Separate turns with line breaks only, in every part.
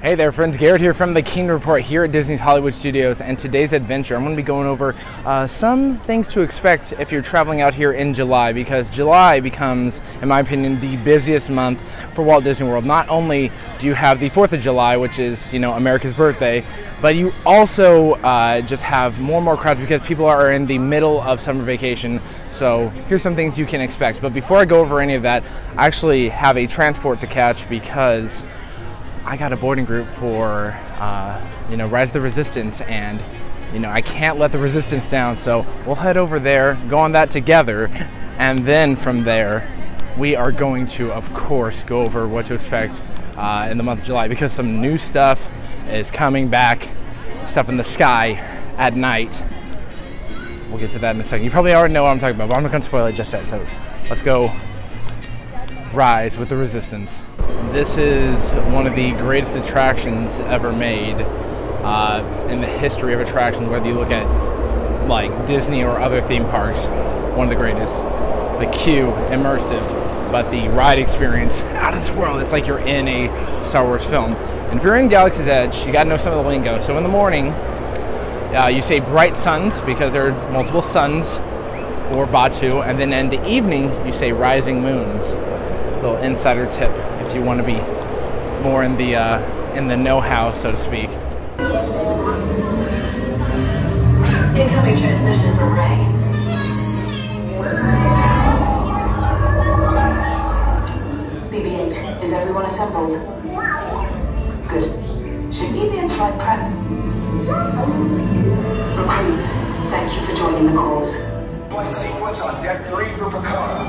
Hey there friends, Gared here from the Kingdom Report here at Disney's Hollywood Studios, and today's adventure I'm going to be going over some things to expect if you're traveling out here in July, because July becomes, in my opinion, the busiest month for Walt Disney World. Not only do you have the 4th of July, which is, America's birthday, but you also just have more and more crowds because people are in the middle of summer vacation. So here's some things you can expect. But before I go over any of that, I actually have a transport to catch because I got a boarding group for, Rise of the Resistance, and, I can't let the Resistance down, so we'll head over there, go on that together, and then from there, we are going to, of course, go over what to expect in the month of July, because some new stuff is coming back, stuff in the sky at night. We'll get to that in a second. You probably already know what I'm talking about, but I'm not going to spoil it just yet, so let's go Rise with the Resistance. This is one of the greatest attractions ever made in the history of attractions, whether you look at like Disney or other theme parks. One of the greatest. The queue, immersive, but the ride experience, out of this world. It's like you're in a Star Wars film. And if you're in Galaxy's Edge, you gotta know some of the lingo. So in the morning, you say bright suns, because there are multiple suns for Batu, and then in the evening, you say rising moons. Little insider tip if you want to be more in the know-how, so to speak.
Incoming transmission from Ray. BB-8, is everyone assembled? Good. Should we be in flight prep? Recruits, thank you for joining the calls.
Flight sequence on deck 3 for Picard.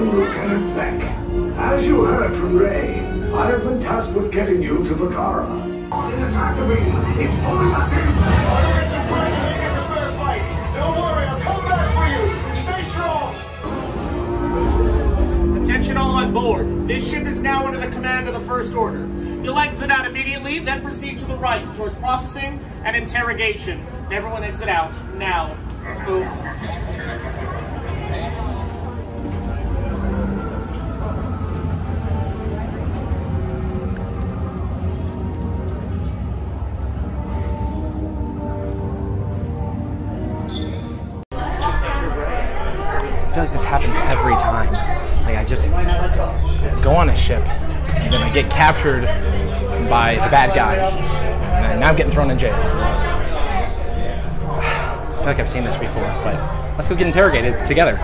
Lieutenant Beck, as you heard from Ray, I have been tasked with getting you to Vakara. In the tractor beam, it's pulling us in.
Pirates and friends will make us a fair fight. Don't worry, I'll come back for you. Stay strong.
Attention all on board. This ship is now under the command of the First Order. You'll exit out immediately, then proceed to the right towards processing and interrogation. Everyone exit out now. Let's move.
I feel like this happens every time. Like, I just go on a ship, and then I get captured by the bad guys, and now I'm getting thrown in jail. I feel like I've seen this before, but let's go get interrogated together.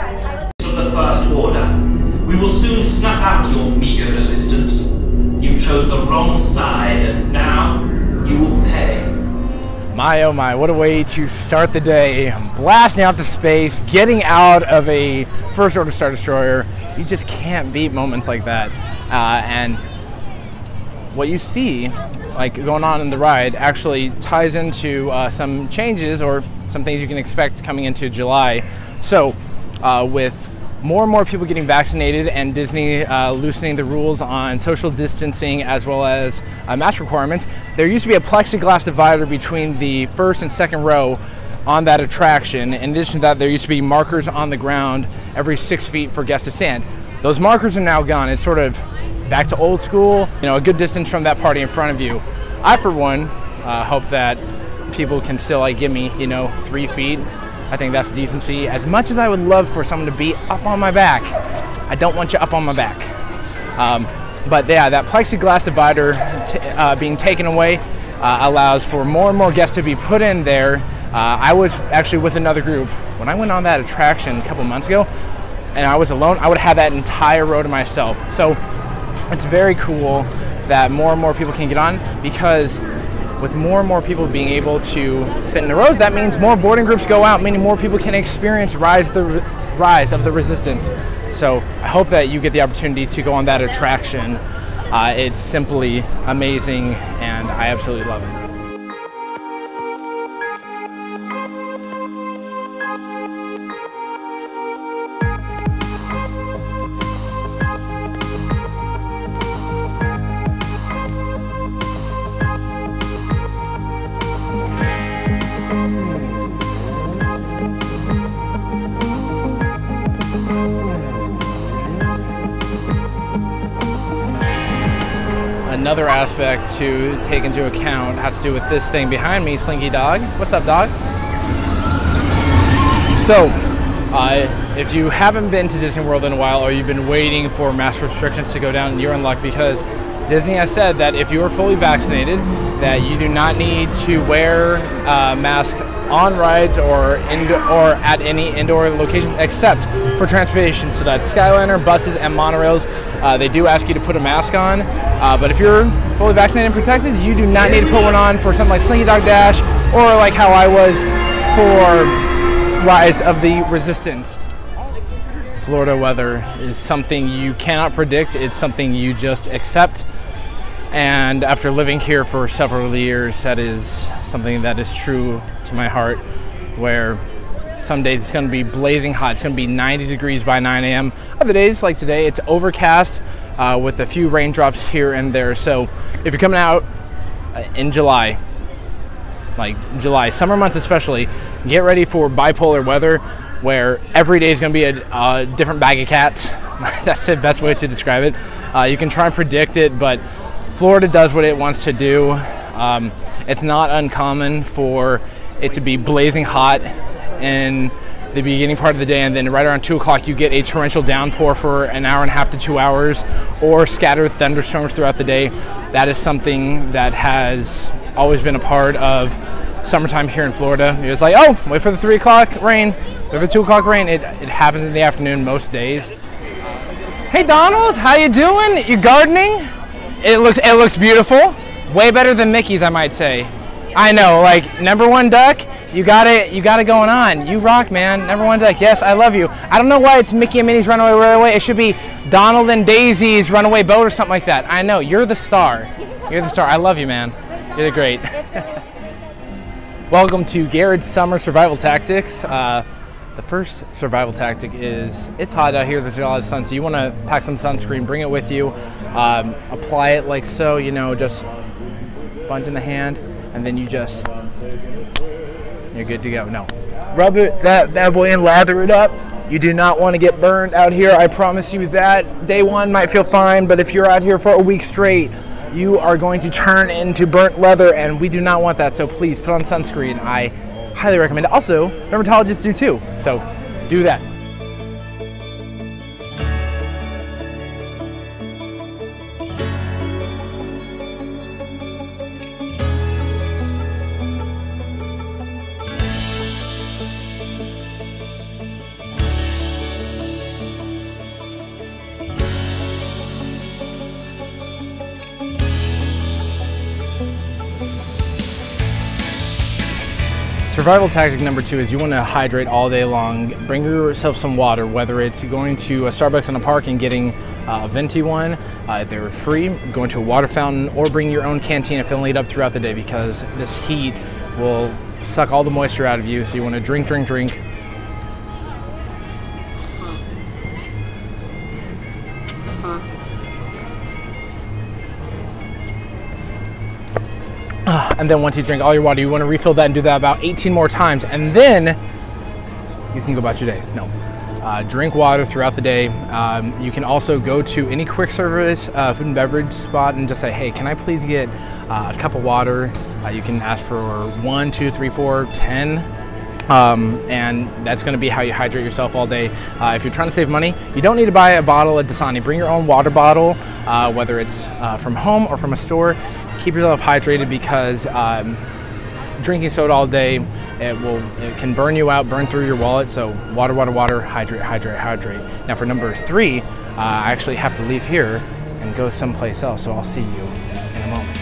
Of the First Order, we will soon snuff out your meager resistance. You chose the wrong side, and now you will pay.
My oh my, what a way to start the day. Blasting out to space, getting out of a First Order Star Destroyer. You just can't beat moments like that. And what you see, like going on in the ride, actually ties into some changes or some things you can expect coming into July. So with more and more people getting vaccinated and Disney loosening the rules on social distancing as well as mask requirements, there used to be a plexiglass divider between the first and second row on that attraction. In addition to that, there used to be markers on the ground every 6 feet for guests to stand. Those markers are now gone. It's sort of back to old school, a good distance from that party in front of you. I, for one, hope that people can still give me, 3 feet. I think that's decency. As much as I would love for someone to be up on my back, I don't want you up on my back. But yeah, that plexiglass divider being taken away allows for more and more guests to be put in there. I was actually with another group. When I went on that attraction a couple months ago and I was alone, I would have that entire row to myself. So it's very cool that more and more people can get on, because with more and more people being able to fit in the rows, that means more boarding groups go out, meaning more people can experience Rise of the Resistance. So I hope that you get the opportunity to go on that attraction. It's simply amazing, and I absolutely love it. another aspect to take into account has to do with this thing behind me, Slinky Dog. What's up, dog? So, if you haven't been to Disney World in a while, or you've been waiting for mask restrictions to go down, you're in luck, because Disney has said that if you are fully vaccinated, that you do not need to wear a mask on rides or at any indoor location except for transportation. So that's Skyliner, buses, and monorails. They do ask you to put a mask on, but if you're fully vaccinated and protected, you do not need to put one on for something like Slinky Dog Dash, or like how I was for Rise of the Resistance. Florida weather is something you cannot predict. It's something you just accept. And after living here for several years, that is something that is true to my heart, where some days it's going to be blazing hot. It's going to be 90 degrees by 9 a.m. Other days, like today, it's overcast with a few raindrops here and there. So if you're coming out in July, like July, summer months especially, get ready for bipolar weather, where every day is going to be a different bag of cats. That's the best way to describe it. You can try and predict it, but Florida does what it wants to do. It's not uncommon for it to be blazing hot in the beginning part of the day, and then right around 2 o'clock you get a torrential downpour for an hour and a half to 2 hours, or scattered thunderstorms throughout the day. That is something that has always been a part of summertime here in Florida. It's like, oh, wait for the 3 o'clock rain, wait for the 2 o'clock rain. It happens in the afternoon most days. Hey Donald, how you doing? You gardening? It looks beautiful. Way better than Mickey's, I might say. I know, like #1 duck, you got it going on. You rock, man. #1 duck. Yes, I love you. I don't know why it's Mickey and Minnie's Runaway Railway. It should be Donald and Daisy's Runaway Boat or something like that. I know, you're the star. You're the star. I love you, man. You're the great. Welcome to Gared's Summer Survival Tactics. The first survival tactic is, it's hot out here, there's a lot of sun, so you want to pack some sunscreen, bring it with you, apply it like so, you know, just bunch in the hand, and then you're good to go. No, rub it, that bad boy, and lather it up. You do not want to get burned out here, I promise you that. Day one might feel fine, but if you're out here for a week straight, you are going to turn into burnt leather, and we do not want that, so please put on sunscreen. I highly recommend it. Also, dermatologists do too, so do that. Survival tactic number 2 is you want to hydrate all day long. Bring yourself some water, whether it's going to a Starbucks in a park and getting a venti one, they're free, going to a water fountain, or bring your own canteen and filling it up throughout the day, because this heat will suck all the moisture out of you. So you want to drink, drink, drink. And then once you drink all your water, you want to refill that and do that about 18 more times, and then you can go about your day. No, drink water throughout the day. You can also go to any quick service food and beverage spot and just say, hey, can I please get a cup of water? You can ask for 1, 2, 3, 4, 10. And that's going to be how you hydrate yourself all day. If you're trying to save money, you don't need to buy a bottle at Dasani. Bring your own water bottle, whether it's from home or from a store. Keep yourself hydrated, because drinking soda all day, it can burn you out, burn through your wallet. So water, water, water, hydrate, hydrate, hydrate. Now for number 3, I actually have to leave here and go someplace else. So I'll see you in a moment.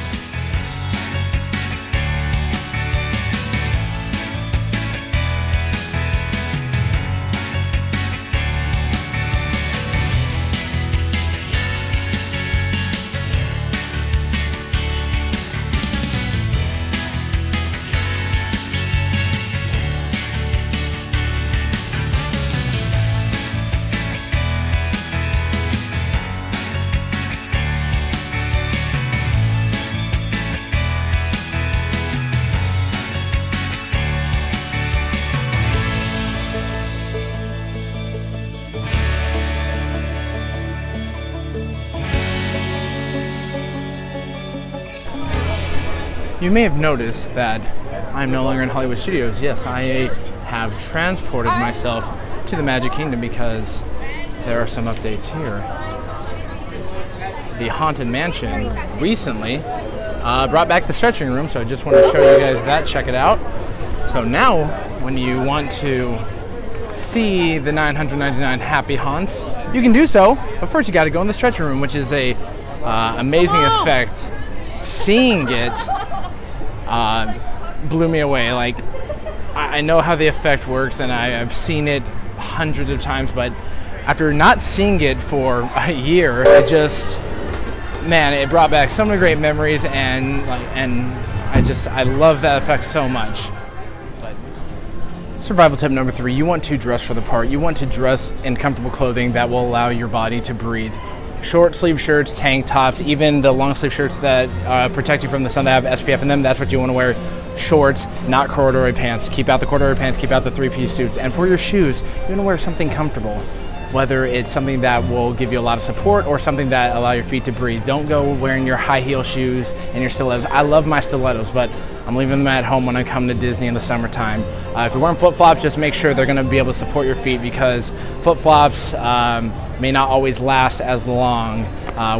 You may have noticed that I'm no longer in Hollywood Studios. Yes, I have transported myself to the Magic Kingdom because there are some updates here. The Haunted Mansion recently brought back the stretching room, so I just want to show you guys that. Check it out. So now, when you want to see the 999 Happy Haunts, you can do so, but first you got to go in the stretching room, which is a amazing effect. Seeing it blew me away. Like, I know how the effect works, and I've seen it hundreds of times, but after not seeing it for a year, it just, man, it brought back so many great memories, and I love that effect so much. But survival tip number 3, you want to dress for the part. You want to dress in comfortable clothing that will allow your body to breathe. Short sleeve shirts, tank tops, even the long sleeve shirts that protect you from the sun that have SPF in them, that's what you want to wear. Shorts, not corduroy pants. Keep out the corduroy pants, keep out the 3-piece suits. And for your shoes, you want to wear something comfortable, whether it's something that will give you a lot of support or something that allow your feet to breathe. Don't go wearing your high heel shoes and your stilettos. I love my stilettos, but I'm leaving them at home when I come to Disney in the summertime. If you're wearing flip-flops, just make sure they're going to be able to support your feet, because flip-flops may not always last as long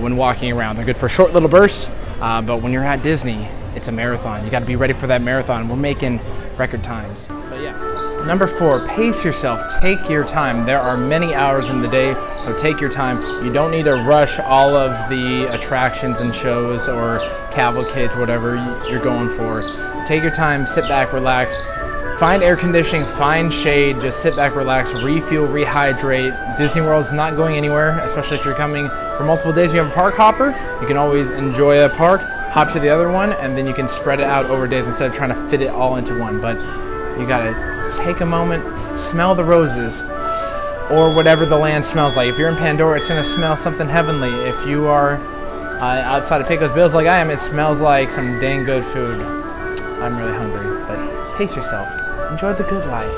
when walking around. They're good for short little bursts, but when you're at Disney, it's a marathon. You got to be ready for that marathon. We're making record times. But yeah. Number 4, pace yourself. Take your time. There are many hours in the day, so take your time. You don't need to rush all of the attractions and shows or cavalcades, whatever you're going for. Take your time, sit back, relax. Find air conditioning, find shade, just sit back, relax, refuel, rehydrate. Disney World's not going anywhere, especially if you're coming for multiple days. You have a park hopper, you can always enjoy a park, hop to the other one, and then you can spread it out over days instead of trying to fit it all into one. But you gotta take a moment, smell the roses, or whatever the land smells like. If you're in Pandora, it's gonna smell something heavenly. If you are outside of Pecos Bills like I am, it smells like some dang good food. I'm really hungry, but pace yourself. Enjoy the good life.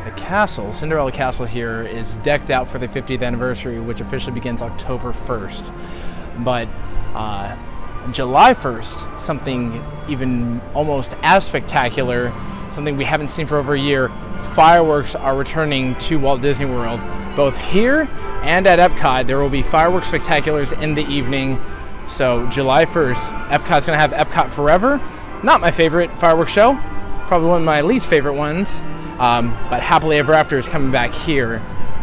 The castle, Cinderella Castle here, is decked out for the 50th anniversary, which officially begins October 1st. But July 1st, something even almost as spectacular, something we haven't seen for over a year, fireworks are returning to Walt Disney World. Both here and at Epcot, there will be fireworks spectaculars in the evening. So July 1st, Epcot's gonna have Epcot Forever. Not my favorite fireworks show, probably one of my least favorite ones, but Happily Ever After is coming back here,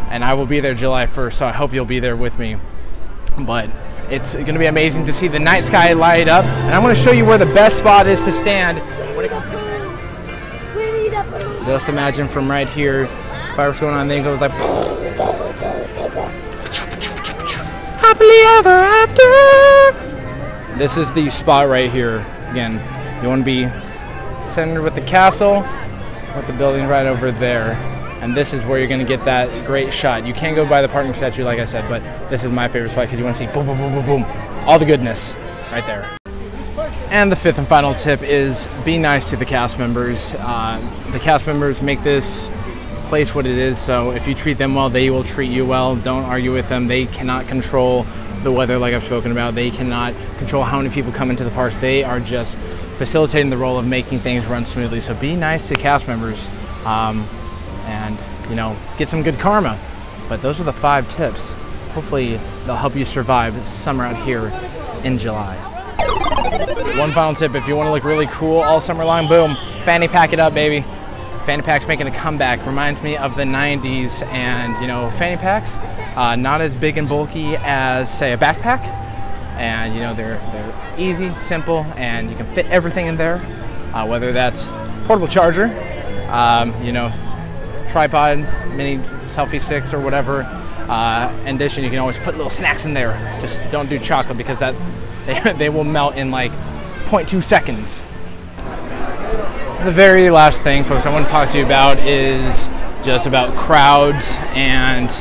and I will be there July 1st, so I hope you'll be there with me. But it's gonna be amazing to see the night sky light up, and I'm gonna show you where the best spot is to stand when it comes to. Just imagine from right here, fireworks going on, then it goes like Happily Ever After. This is the spot right here. Again, you want to be centered with the castle, with the building right over there, and this is where you're going to get that great shot. You can't go by the parking statue like I said, but this is my favorite spot because you want to see boom, boom, boom, boom, boom, all the goodness right there. And the 5th and final tip is be nice to the cast members. The cast members make this place what it is, so if you treat them well, they will treat you well. Don't argue with them. They cannot control the weather like I've spoken about. They cannot control how many people come into the parks. They are just facilitating the role of making things run smoothly. So be nice to cast members and, you know, get some good karma. But those are the 5 tips. Hopefully they'll help you survive summer out here in July. One final tip, if you want to look really cool all summer long, boom, fanny pack it up, baby. Fanny pack's making a comeback. Reminds me of the 90s, and you know, fanny packs, not as big and bulky as, say, a backpack. And you know, they're easy, simple, and you can fit everything in there, whether that's portable charger, you know, tripod, mini selfie sticks or whatever. In addition, you can always put little snacks in there. Just don't do chocolate because that they will melt in like 0.2 seconds. The very last thing, folks, I want to talk to you about is just about crowds and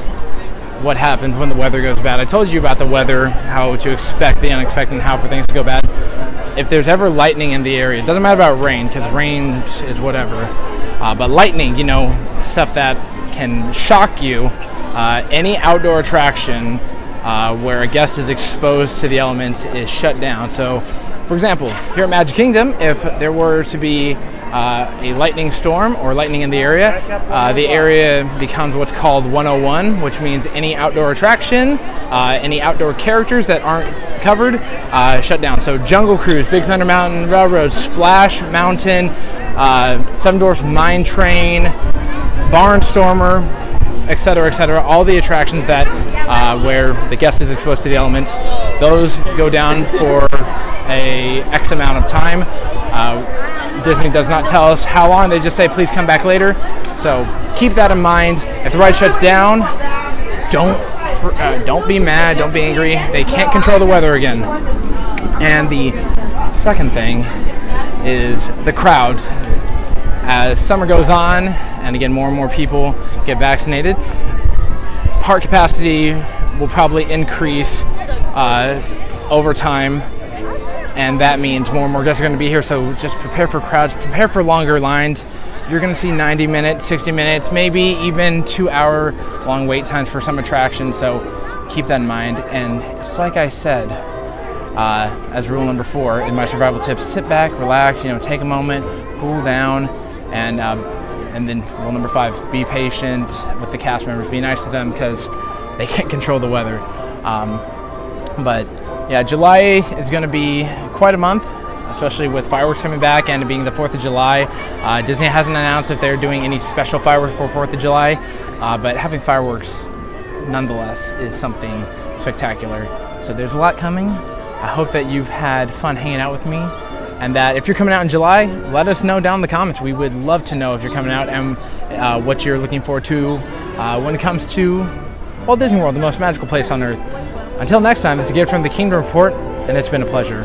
what happens when the weather goes bad. I told you about the weather, how to expect the unexpected, and how for things to go bad. If there's ever lightning in the area, it doesn't matter about rain, because rain is whatever, but lightning, you know, stuff that can shock you, any outdoor attraction where a guest is exposed to the elements is shut down. So For example, here at Magic Kingdom, if there were to be a lightning storm or lightning in the area becomes what's called 101, which means any outdoor attraction, any outdoor characters that aren't covered, shut down. So Jungle Cruise, Big Thunder Mountain Railroad, Splash Mountain, Seven Dwarfs Mine Train, Barnstormer, etc., all the attractions that where the guest is exposed to the elements, those go down for a X amount of time. Disney does not tell us how long, they just say please come back later. So keep that in mind. If the ride shuts down, don't be mad, don't be angry. They can't control the weather again. And the second thing is the crowds. As summer goes on, and again more and more people get vaccinated, park capacity will probably increase over time, and that means more and more guests are going to be here. So just prepare for crowds, prepare for longer lines. You're going to see 90 minutes, 60 minutes, maybe even 2-hour long wait times for some attractions, so keep that in mind. And just like I said, as rule number 4 in my survival tips, sit back, relax, take a moment, cool down. And then rule number 5, be patient with the cast members. Be nice to them because they can't control the weather. But yeah, July is going to be quite a month, especially with fireworks coming back and it being the 4th of July. Disney hasn't announced if they're doing any special fireworks for 4th of July, but having fireworks nonetheless is something spectacular. So there's a lot coming. I hope that you've had fun hanging out with me, and that if you're coming out in July, let us know down in the comments. We would love to know if you're coming out and what you're looking forward to when it comes to Walt Disney World, the most magical place on earth. Until next time, this is Gared from the Kingdom Report, and it's been a pleasure.